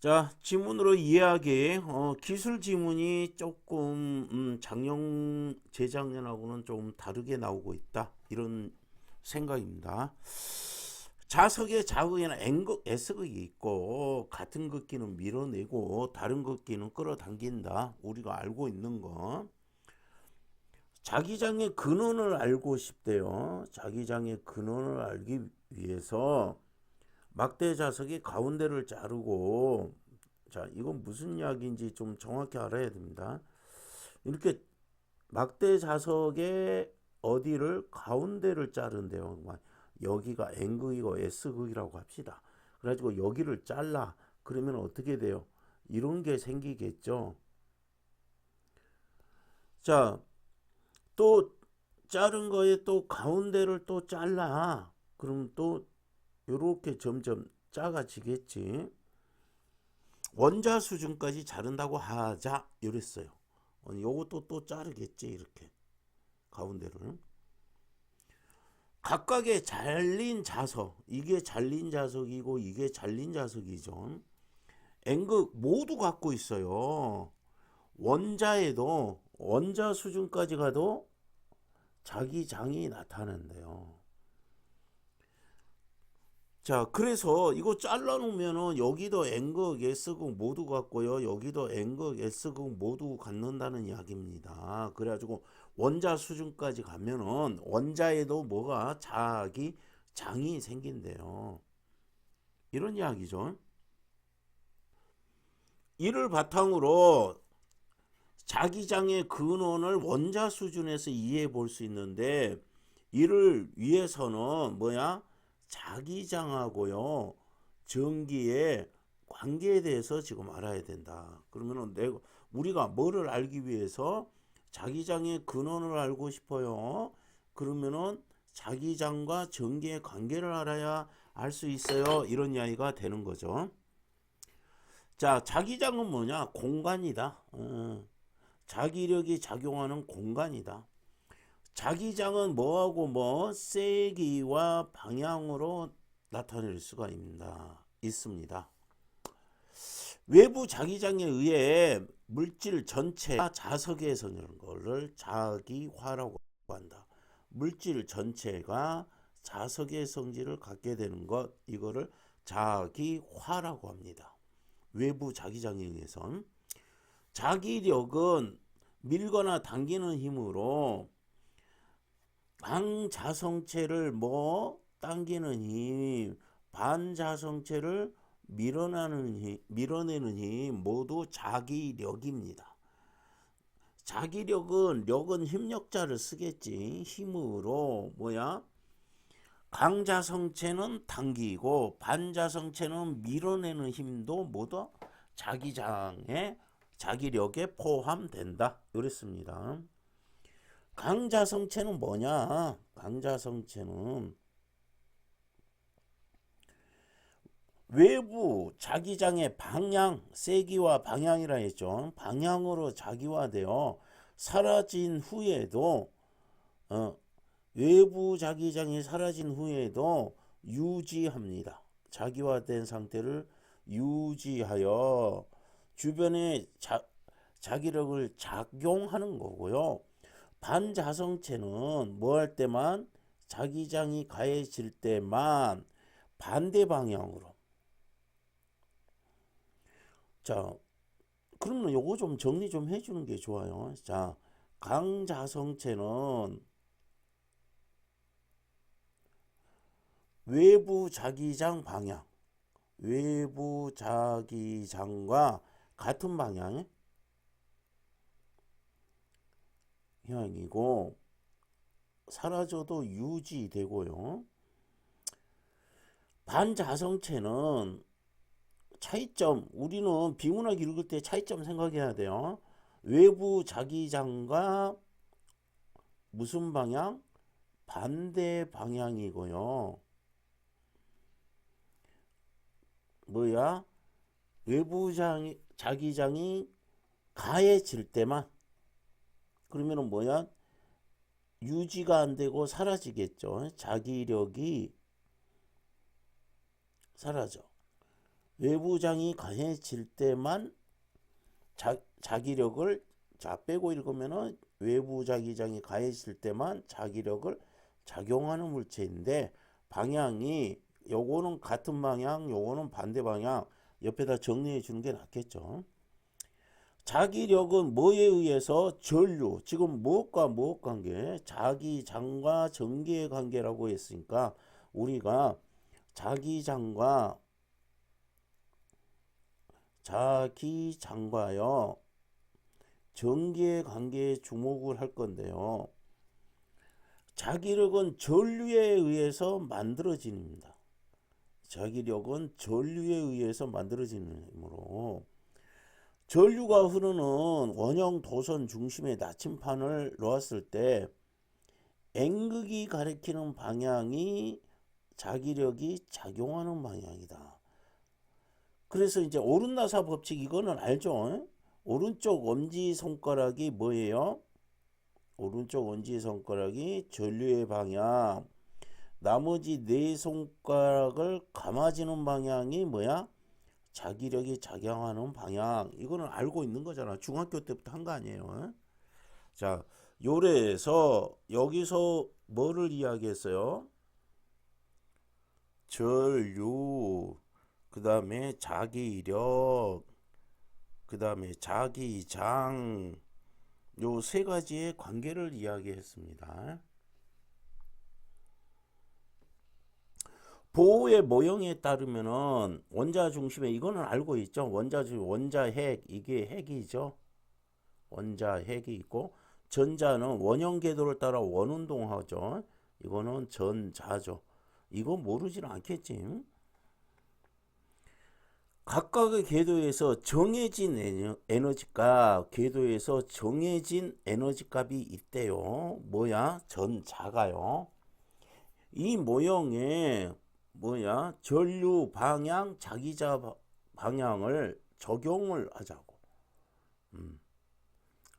자, 지문으로 이해하기. 기술 지문이 조금 재작년하고는 좀 다르게 나오고 있다. 이런 생각입니다. 자석에 자극이나 N극, S극이 있고 같은 극기는 밀어내고 다른 극기는 끌어당긴다. 우리가 알고 있는 거. 자기장의 근원을 알고 싶대요. 자기장의 근원을 알기 위해서 막대 자석이 가운데를 자르고, 자, 이건 무슨 이야기인지 좀 정확히 알아야 됩니다. 이렇게 막대 자석의 어디를 가운데를 자른대요. 여기가 N극이고 S극이라고 합시다. 그래가지고 여기를 잘라. 그러면 어떻게 돼요? 이런 게 생기겠죠. 자, 또 자른 거에 또 가운데를 또 잘라. 그럼 또 이렇게 점점 작아지겠지. 원자 수준까지 자른다고 하자 이랬어요. 요것도 또 자르겠지. 이렇게 가운데를 각각의 잘린 자석, 이게 잘린 자석이고 이게 잘린 자석이죠. N극 모두 갖고 있어요. 원자에도 원자 수준까지 가도 자기장이 나타난대요. 자, 그래서 이거 잘라 놓으면은 여기도 N극, S극 모두 같고요. 여기도 N극, S극 모두 갖는다는 이야기입니다. 그래가지고 원자 수준까지 가면은 원자에도 뭐가 자기 장이 생긴대요. 이런 이야기죠. 이를 바탕으로 자기장의 근원을 원자 수준에서 이해해 볼 수 있는데, 이를 위해서는 뭐야? 자기장하고요 전기의 관계에 대해서 지금 알아야 된다. 그러면은 우리가 뭐를 알기 위해서 자기장의 근원을 알고 싶어요. 그러면은 자기장과 전기의 관계를 알아야 알 수 있어요. 이런 이야기가 되는 거죠. 자, 자기장은 뭐냐? 공간이다. 자기력이 작용하는 공간이다. 자기장은 뭐하고 뭐 세기와 방향으로 나타낼 수가 있습니다. 외부 자기장에 의해 물질 전체가 자석에 서는 것을 자기화라고 한다. 물질 전체가 자석의 성질을 갖게 되는 것, 이거를 자기화라고 합니다. 외부 자기장에 의해선. 자기력은 밀거나 당기는 힘으로 방자성체를 당기는 힘, 반자성체를 밀어내는 힘 모두 자기력입니다. 자기력은 력은 힘력자를 쓰겠지. 힘으로 강자성체는 당기고 반자성체는 밀어내는 힘도 모두 자기장의 자기력에 포함된다. 그랬습니다. 강자성체는 뭐냐? 강자성체는 외부 자기장의 방향, 세기와 방향이라 했죠. 방향으로 자기화되어 사라진 후에도 외부 자기장이 사라진 후에도 유지합니다. 자기화된 상태를 유지하여 주변에 자기력을 작용하는 거고요. 반자성체는 뭐 할 때만? 자기장이 가해질 때만 반대 방향으로. 자, 그러면 요거 좀 정리 좀 해주는 게 좋아요. 자, 강자성체는 외부 자기장 방향, 외부 자기장과 같은 방향의 형이고 사라져도 유지되고요. 반자성체는 차이점, 우리는 비문학 읽을 때 차이점 생각해야 돼요. 외부 자기장과 무슨 방향? 반대 방향이고요. 외부 자기장이 가해질 때만, 그러면은 유지가 안 되고 사라지겠죠. 자기력이 사라져. 외부장이 강해질 때만 자기력을 자 빼고 읽으면은 외부 자기장이 가해질 때만 자기력을 작용하는 물체인데 방향이 요거는 같은 방향 요거는 반대 방향 옆에다 정리해 주는 게 낫겠죠. 자기력은 뭐에 의해서 전류 지금 무엇과 무엇 관계 자기장과 전기의 관계라고 했으니까 우리가 자기장과요 전기의 관계에 주목을 할 건데요. 자기력은 전류에 의해서 만들어집니다. 자기력은 전류에 의해서 만들어지는 힘으로 전류가 흐르는 원형 도선 중심에 나침판을 놓았을 때 N극이 가리키는 방향이 자기력이 작용하는 방향이다. 그래서 이제 오른나사 법칙 이거는 알죠? 오른쪽 엄지손가락이 뭐예요? 오른쪽 엄지손가락이 전류의 방향. 나머지 네 손가락을 감아지는 방향이 뭐야? 자기력이 작용하는 방향. 이거는 알고 있는 거잖아. 중학교 때부터 한 거 아니에요? 자, 요래서 여기서 뭐를 이야기했어요? 전류, 그 다음에 자기력, 그 다음에 자기장, 요 세 가지의 관계를 이야기했습니다. 보호의 모형에 따르면은 원자 중심에 이거는 알고 있죠. 원자핵 이게 핵이죠. 원자핵이 있고 전자는 원형 궤도를 따라 원운동하죠. 이거는 전자죠. 이거 모르지는 않겠지. 각각의 궤도에서 정해진 에너지값, 궤도에서 정해진 에너지값이 있대요. 뭐야? 전자가요. 이 모형에 뭐야? 전류 방향, 자기자 방향을 적용을 하자고.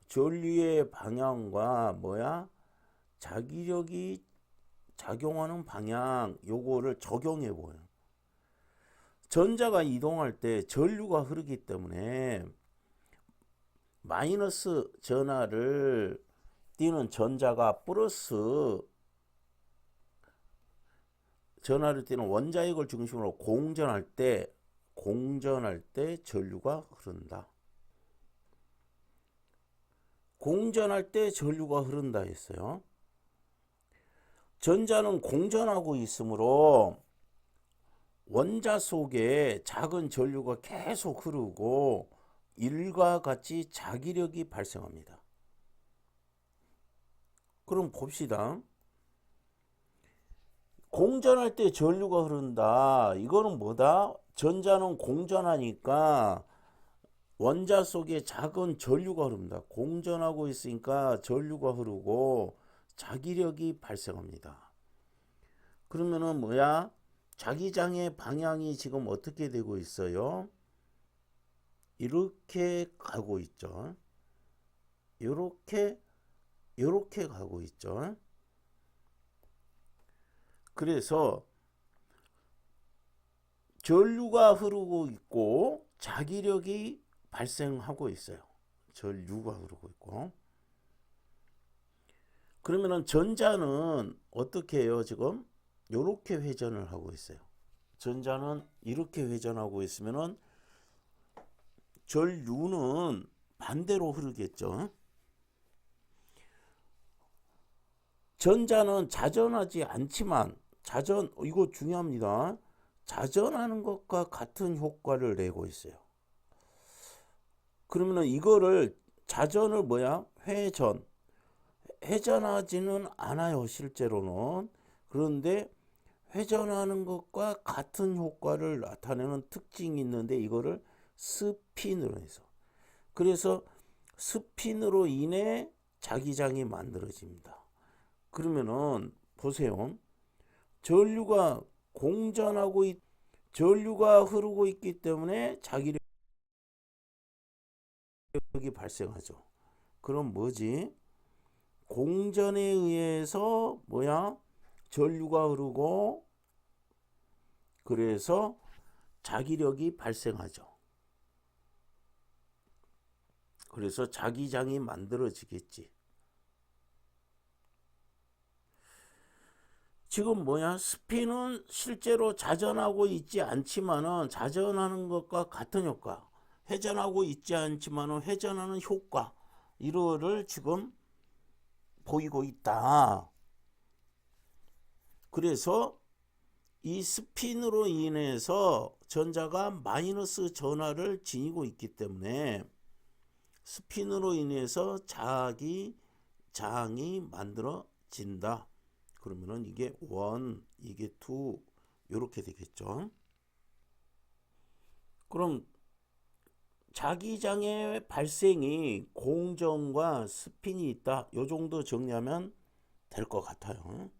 전류의 방향과 뭐야? 자기력이 작용하는 방향, 요거를 적용해 보여. 전자가 이동할 때 전류가 흐르기 때문에 마이너스 전하를 띄는 전자가 플러스 전하를 띄는 원자핵을 중심으로 공전할 때 전류가 흐른다. 공전할 때 전류가 흐른다 했어요. 전자는 공전하고 있으므로 원자 속에 작은 전류가 계속 흐르고 일과 같이 자기력이 발생합니다. 그럼 봅시다. 공전할 때 전류가 흐른다. 이거는 뭐다? 전자는 공전하니까 원자 속에 작은 전류가 흐릅니다. 공전하고 있으니까 전류가 흐르고 자기력이 발생합니다. 그러면은 뭐야? 자기장의 방향이 지금 어떻게 되고 있어요? 이렇게 가고 있죠. 이렇게 가고 있죠. 그래서 전류가 흐르고 있고 자기력이 발생하고 있어요. 전류가 흐르고 있고. 그러면은 전자는 어떻게 해요? 지금 이렇게 회전을 하고 있어요. 전자는 이렇게 회전하고 있으면은 전류는 반대로 흐르겠죠. 전자는 자전하지 않지만 이거 중요합니다. 자전하는 것과 같은 효과를 내고 있어요. 그러면은 이거를 자전을 뭐야? 회전하지는 않아요, 실제로는. 그런데 회전하는 것과 같은 효과를 나타내는 특징이 있는데 이거를 스핀으로 해서. 그래서 스핀으로 인해 자기장이 만들어집니다. 그러면은 보세요. 전류가 전류가 흐르고 있기 때문에 자기력이 발생하죠. 그럼 뭐지? 공전에 의해서 뭐야? 전류가 흐르고 그래서 자기력이 발생하죠. 그래서 자기장이 만들어지겠지. 지금 스피는 실제로 자전하고 있지 않지만은 자전하는 것과 같은 효과, 회전하고 있지 않지만은 회전하는 효과, 이거를 지금 보이고 있다. 그래서 이 스핀으로 인해서 전자가 마이너스 전하를 지니고 있기 때문에 스핀으로 인해서 자기장이 만들어진다. 그러면은 이게 1, 이게 2 이렇게 되겠죠. 그럼 자기장의 발생이 공정과 스핀이 있다. 요 정도 정리하면 될 것 같아요.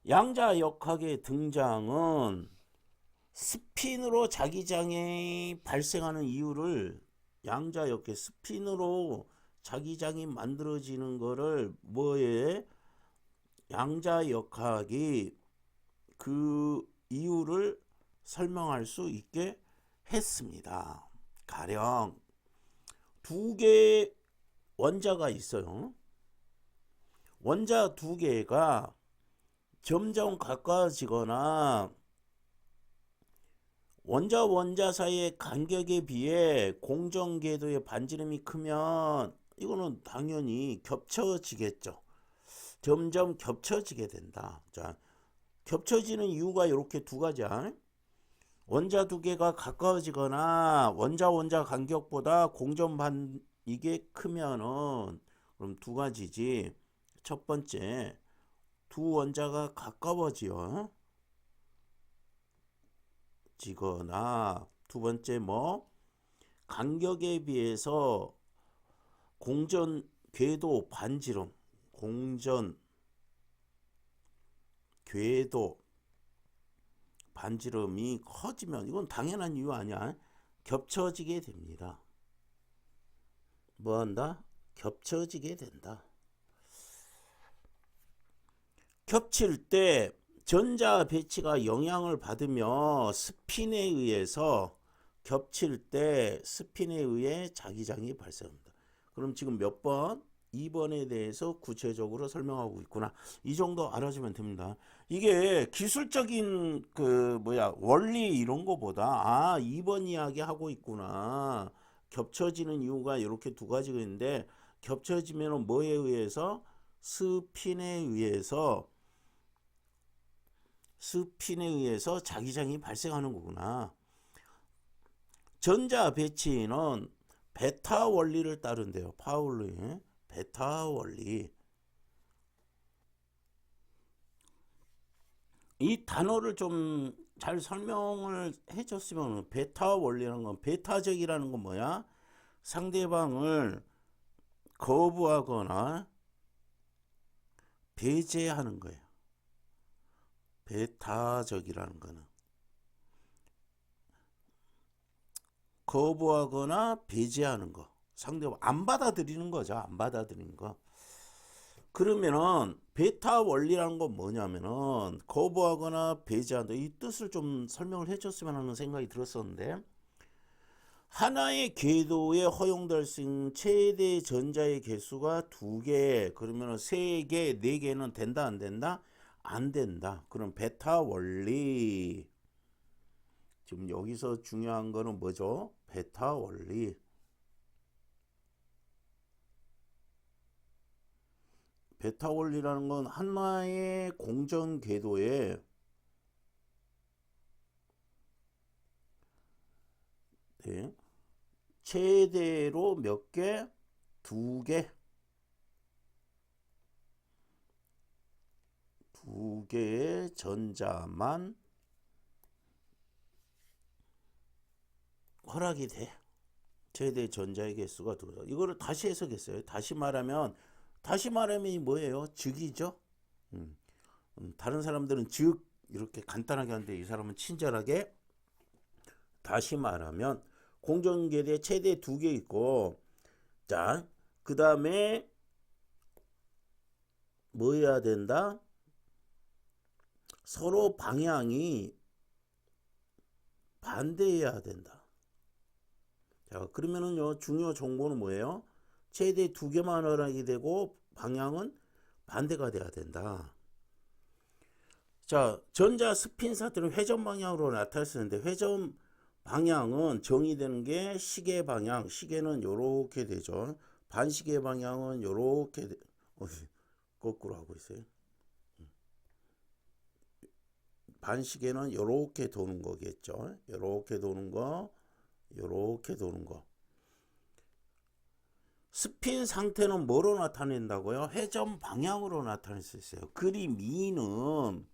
양자역학의 등장은 스핀으로 자기장이 발생하는 이유를, 양자역학 스핀으로 자기장이 만들어지는 거를 양자역학이 그 이유를 설명할 수 있게 했습니다. 가령 두 개의 원자가 있어요. 원자 두 개가 점점 가까워지거나 원자 사이의 간격에 비해 공정궤도의 반지름이 크면 이거는 당연히 겹쳐지겠죠. 점점 겹쳐지게 된다. 자, 겹쳐지는 이유가 이렇게 두 가지야. 원자 두 개가 가까워지거나 원자 간격보다 공정 이게 크면은, 그럼 두 가지지. 첫 번째, 두 원자가 가까워지거나, 두 번째 간격에 비해서 공전 궤도 반지름, 공전 궤도 반지름이 커지면, 이건 당연한 이유 아니야. 겹쳐지게 됩니다. 뭐한다? 겹쳐지게 된다. 겹칠 때 전자 배치가 영향을 받으며 스핀에 의해서, 겹칠 때 스핀에 의해 자기장이 발생합니다. 그럼 지금 몇 번? 2번에 대해서 구체적으로 설명하고 있구나. 이 정도 알아주면 됩니다. 이게 기술적인 원리 이런 거보다 2번 이야기 하고 있구나. 겹쳐지는 이유가 이렇게 두 가지가 있는데, 겹쳐지면 뭐에 의해서? 스핀에 의해서 자기장이 발생하는 거구나. 전자 배치는 베타 원리를 따른대요. 파울리 베타 원리. 이 단어를 좀 잘 설명을 해줬으면, 베타 원리라는 건, 베타적이라는 건 뭐야? 상대방을 거부하거나 배제하는 거예요. 베타적이라는 거는 거부하거나 배제하는 거, 상대방 안 받아들이는 거죠. 안 받아들이는 거. 그러면은 베타 원리라는 건 뭐냐면은 거부하거나 배제한다, 이 뜻을 좀 설명을 해줬으면 하는 생각이 들었었는데, 하나의 궤도에 허용될 수 있는 최대 전자의 개수가 2개, 그러면 3개, 4개는 된다 안 된다? 안 된다. 그럼 베타 원리. 지금 여기서 중요한 거는 뭐죠? 베타 원리. 베타 원리라는 건 하나의 공정 궤도에 최대로 몇 개? 2개. 2개의 전자만 허락이 돼. 최대 전자의 개수가 2개. 이거를 다시 해석했어요. 다시 말하면 이 뭐예요? 즉이죠. 다른 사람들은 즉 이렇게 간단하게 하는데, 이 사람은 친절하게, 다시 말하면 공정궤도에 최대 2개 있고, 자, 그 다음에 뭐 해야 된다? 서로 방향이 반대해야 된다. 자, 그러면은요, 중요 정보는 뭐예요? 최대 2개만 허락이 되고 방향은 반대가 돼야 된다. 자, 전자 스핀 사태는 회전 방향으로 나타났었는데 회전 방향은 정의되는 게 시계 방향. 시계는 요렇게 되죠. 반시계 방향은 요렇게 거꾸로 하고 있어요. 반시계는 요렇게 도는 거겠죠. 요렇게 도는 거, 요렇게 도는 거. 스핀 상태는 뭐로 나타낸다고요? 회전 방향으로 나타낼 수 있어요. 그림 2는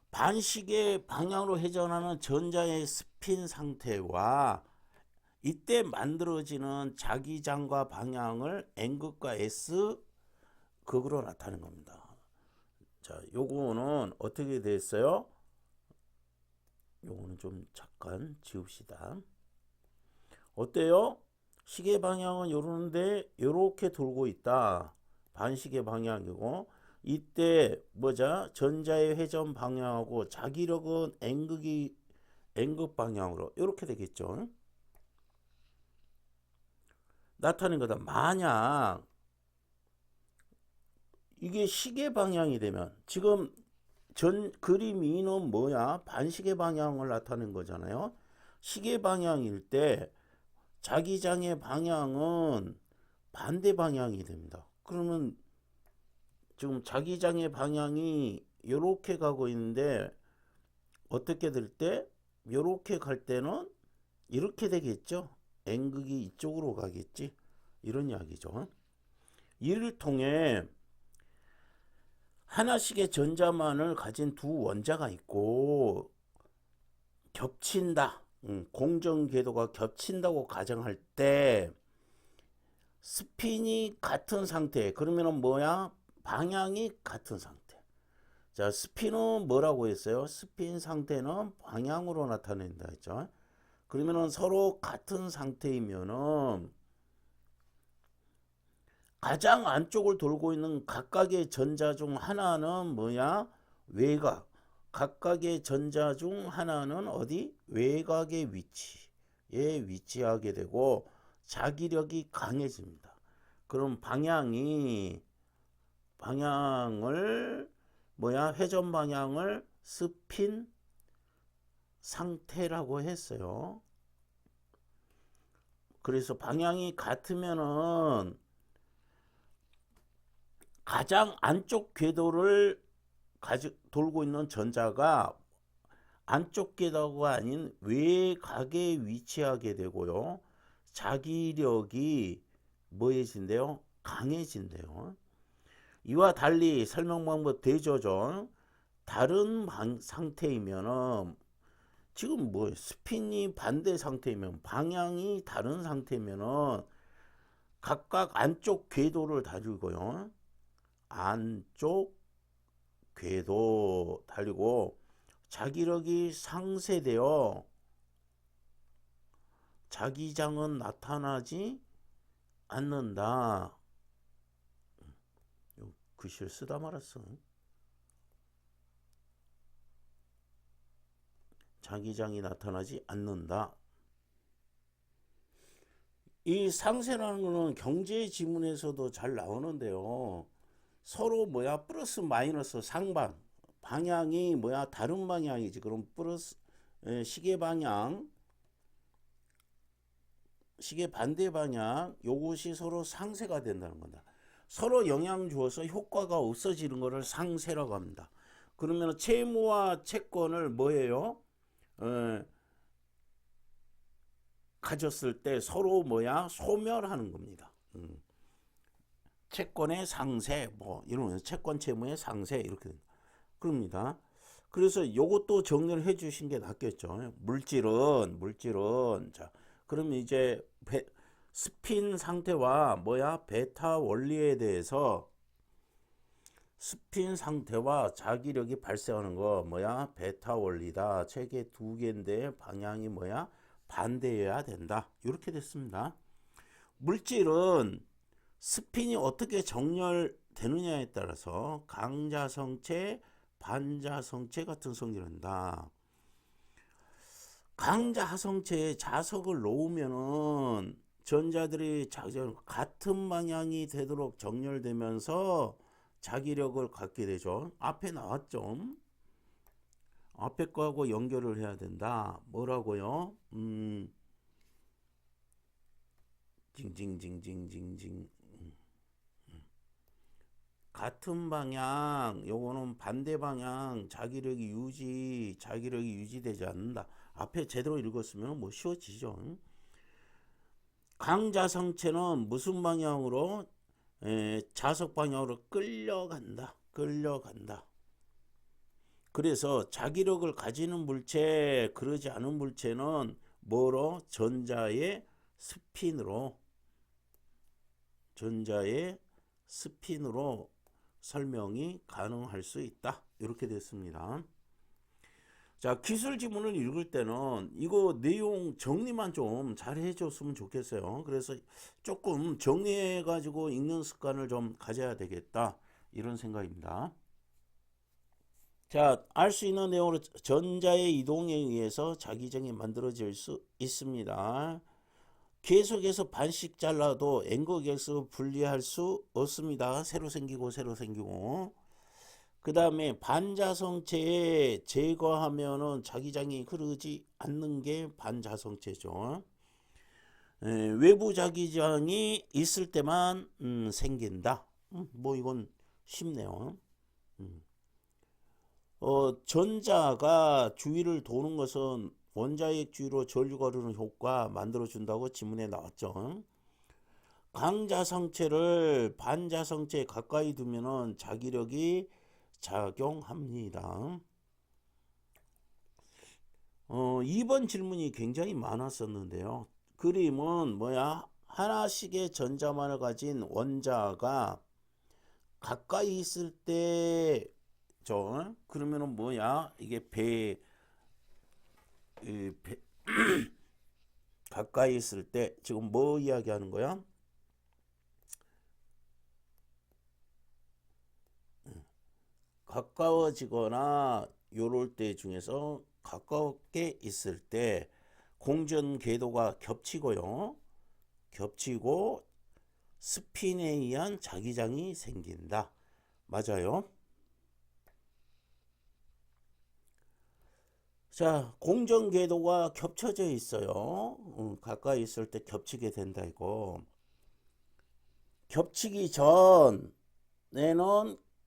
반시계 방향으로 회전하는 전자의 스핀 상태와 이때 만들어지는 자기장과 방향을 N극과 S 극으로 나타낸 겁니다. 자, 요거는 어떻게 됐어요? 요거는 좀 잠깐 지웁시다. 어때요? 시계 방향은 요런데 요렇게 돌고 있다. 반시계 방향이고 이때 뭐자? 전자의 회전 방향하고 자기력은 N극 방향으로 이렇게 되겠죠. 나타낸 거다. 만약 이게 시계 방향이 되면 지금 그림 2는 뭐야? 반시계 방향을 나타낸 거잖아요. 시계 방향일 때 자기장의 방향은 반대 방향이 됩니다. 그러면 지금 자기장의 방향이 이렇게 가고 있는데 어떻게 될 때? 이렇게 갈 때는 이렇게 되겠죠. N극이 이쪽으로 가겠지. 이런 이야기죠. 이를 통해 하나씩의 전자만을 가진 두 원자가 있고 겹친다. 공정 궤도가 겹친다고 가정할 때 스핀이 같은 상태. 그러면은 뭐야? 방향이 같은 상태. 자, 스핀은 뭐라고 했어요? 스핀 상태는 방향으로 나타낸다 했죠. 그러면은 서로 같은 상태이면은 가장 안쪽을 돌고 있는 각각의 전자 중 하나는 뭐야? 외곽. 각각의 전자 중 하나는 어디? 외곽의 위치에 위치하게 되고 자기력이 강해집니다. 그럼 방향을 뭐야? 회전 방향을 스핀 상태라고 했어요. 그래서 방향이 같으면은 가장 안쪽 궤도를 돌고 있는 전자가 안쪽 궤도가 아닌 외곽에 위치하게 되고요. 자기력이 뭐해진대요? 강해진대요. 이와 달리 설명 방법 대조죠. 다른 상태이면은 지금 뭐 스핀이 반대 상태이면 방향이 다른 상태면은 각각 안쪽 궤도를 다루고요. 안쪽 궤도 달리고 자기력이 상쇄되어 자기장은 나타나지 않는다. 글씨를 쓰다 말았어. 자기장이 나타나지 않는다. 이 상쇄라는 거는 경제 지문에서도 잘 나오는데요. 서로 뭐야? 플러스 마이너스 상방. 방향이 뭐야? 다른 방향이지. 그럼 플러스 시계 방향, 시계 반대 방향 요것이 서로 상쇄가 된다는 거다. 서로 영향 주어서 효과가 없어지는 것을 상쇄라고 합니다. 그러면 채무와 채권을 뭐예요? 가졌을 때 서로 뭐야? 소멸하는 겁니다. 채권의 상쇄 뭐 이런 채권 채무의 상쇄 이렇게 그럽니다. 그래서 요것도 정리를 해 주신 게 낫겠죠. 물질은 자 그러면 이제 스핀 상태와 뭐야? 베타 원리에 대해서 스핀 상태와 자기력이 발생하는 거 뭐야? 베타 원리다. 책에 2개인데 방향이 뭐야? 반대해야 된다. 이렇게 됐습니다. 물질은 스핀이 어떻게 되느냐에 따라서 강자성체, 반자성체 같은 성질을 한다. 강자성체에 자석을 놓으면은 전자들이 같은 방향이 되도록 정렬되면서 자기력을 갖게 되죠. 앞에 나왔죠. 앞에 거하고 연결을 해야 된다. 뭐라고요? 징징징징징징. 같은 방향, 요거는 반대 방향, 자기력이 유지되지 않는다. 앞에 제대로 읽었으면 뭐 쉬워지죠. 강자성체는 무슨 방향으로? 자석 방향으로 끌려간다. 그래서 자기력을 가지는 물체, 그러지 않은 물체는 뭐로? 전자의 스핀으로 설명이 가능할 수 있다. 이렇게 됐습니다. 자, 기술 지문을 읽을 때는 이거 내용 정리만 좀 잘 해줬으면 좋겠어요. 그래서 조금 정리해 가지고 읽는 습관을 좀 가져야 되겠다, 이런 생각입니다. 자, 알 수 있는 내용으로 전자의 이동에 의해서 자기장이 만들어질 수 있습니다. 계속해서 반씩 잘라도 n과 객수 분리할 수 없습니다. 새로 생기고. 그 다음에 반자성체에 제거하면은 자기장이 흐르지 않는 게 반자성체죠. 외부 자기장이 있을 때만 생긴다. 뭐 이건 쉽네요. 전자가 주위를 도는 것은 원자핵 주위로 전류가 흐르는 효과 만들어준다고 지문에 나왔죠. 강자성체를 반자성체에 가까이 두면은 자기력이 작용합니다. 2번 질문이 굉장히 많았었는데요. 그림은 뭐야? 하나씩의 전자만을 가진 원자가 가까이 있을 때, 그러면은 뭐야? 이게 가까이 있을 때 지금 뭐 이야기하는 거야? 가까워지거나 요럴 때 중에서 가깝게 있을 때 공전 궤도가 겹치고 스핀에 의한 자기장이 생긴다. 맞아요. 자, 공전 궤도가 겹쳐져 있어요. 가까이 있을 때 겹치게 된다 이거. 겹치기 전에는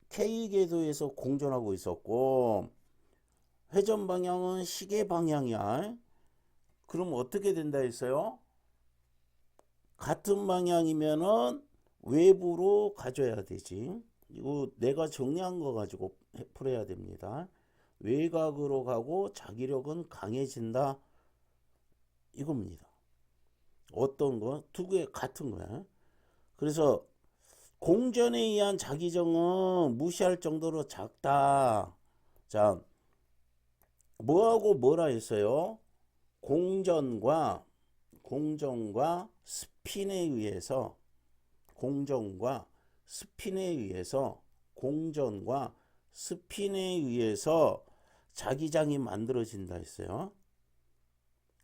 K 궤도에서 공전하고 있었고 회전 방향은 시계 방향이야. 그럼 어떻게 된다 했어요? 같은 방향이면은 외부로 가져야 되지. 이거 내가 정리한 거 가지고 풀어야 됩니다. 외곽으로 가고 자기력은 강해진다. 이겁니다. 어떤 거? 두 개 같은 거야. 그래서 공전에 의한 자기정은 무시할 정도로 작다. 자, 뭐하고 뭐라 했어요? 공전과 스핀에 의해서 공전과 스핀에 의해서 자기장이 만들어진다 했어요.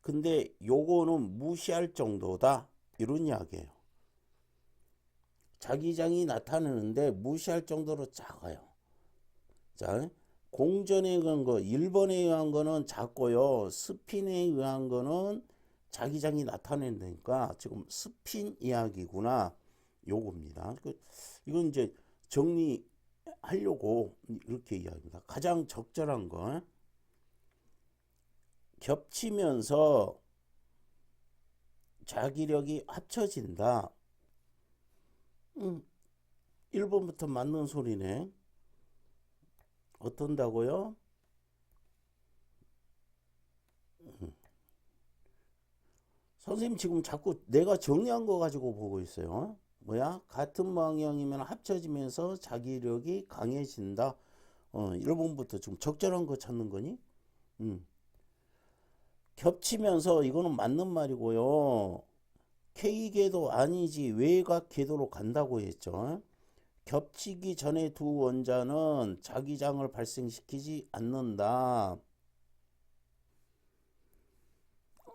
근데 요거는 무시할 정도다, 이런 이야기예요. 자기장이 나타나는데 무시할 정도로 작아요. 자, 공전에 의한 거 1번에 의한 거는 작고요. 스핀에 의한 거는 자기장이 나타낸다니까 지금 스핀 이야기구나, 요겁니다. 이건 이제 정리하려고 이렇게 이야기합니다. 가장 적절한 건 겹치면서 자기력이 합쳐진다. 1번부터 맞는 소리네. 어떤다고요? 선생님 지금 자꾸 내가 정리한 거 가지고 보고 있어요. 뭐야? 같은 방향이면 합쳐지면서 자기력이 강해진다. 1번부터 좀 적절한 거 찾는 거니? 겹치면서 이거는 맞는 말이고요. K궤도 아니지 외곽 궤도로 간다고 했죠. 겹치기 전에 두 원자는 자기장을 발생시키지 않는다.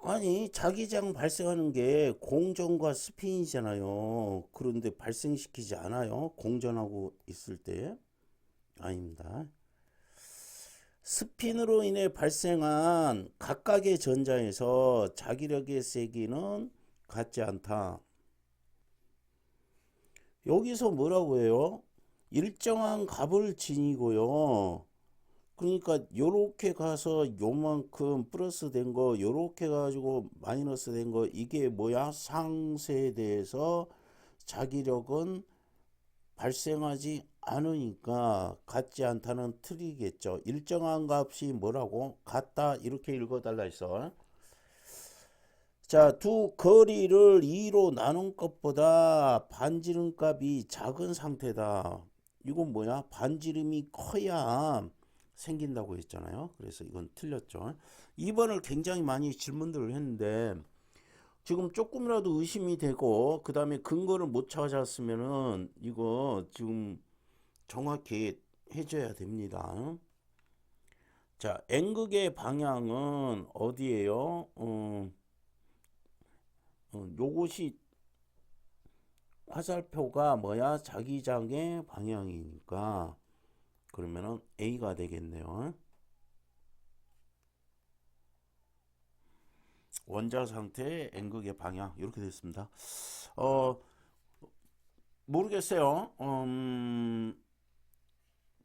아니, 자기장 발생하는 게 공전과 스핀이잖아요. 그런데 발생시키지 않아요. 공전하고 있을 때. 아닙니다. 스핀으로 인해 발생한 각각의 전자에서 자기력의 세기는 같지 않다. 여기서 뭐라고 해요? 일정한 값을 지니고요. 그러니까 요렇게 가서 요만큼 플러스 된 거, 요렇게 가지고 마이너스 된 거, 이게 뭐야? 상세에 대해서 자기력은 발생하지 않으니까 같지 않다는 틀이겠죠. 일정한 값이 뭐라고? 같다, 이렇게 읽어달라 했어. 자, 두 거리를 2로 나눈 것보다 반지름 값이 작은 상태다. 이건 뭐야? 반지름이 커야 생긴다고 했잖아요. 그래서 이건 틀렸죠. 2번을 굉장히 많이 질문들을 했는데 지금 조금이라도 의심이 되고 그 다음에 근거를 못 찾았으면은 이거 지금 정확히 해줘야 됩니다. 자, N극의 방향은 어디예요? 요것이 화살표가 뭐야? 자기장의 방향이니까 그러면은 A가 되겠네요. 원자 상태의 N극의 방향 이렇게 됐습니다. 모르겠어요.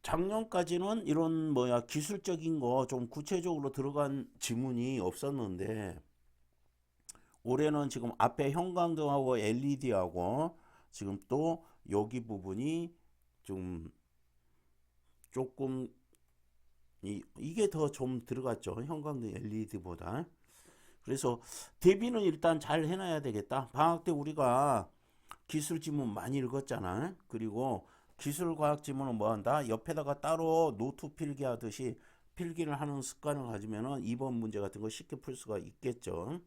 작년까지는 이런 뭐야 기술적인 거 좀 구체적으로 들어간 지문이 없었는데 올해는 지금 앞에 형광등하고 LED하고 지금 또 여기 부분이 좀 조금 이게 더 좀 들어갔죠. 형광등 LED보다. 그래서 대비는 일단 잘 해놔야 되겠다. 방학 때 우리가 기술 지문 많이 읽었잖아. 그리고 기술 과학 지문은 뭐 한다? 옆에다가 따로 노트 필기 하듯이 필기를 하는 습관을 가지면은 이번 문제 같은 거 쉽게 풀 수가 있겠죠.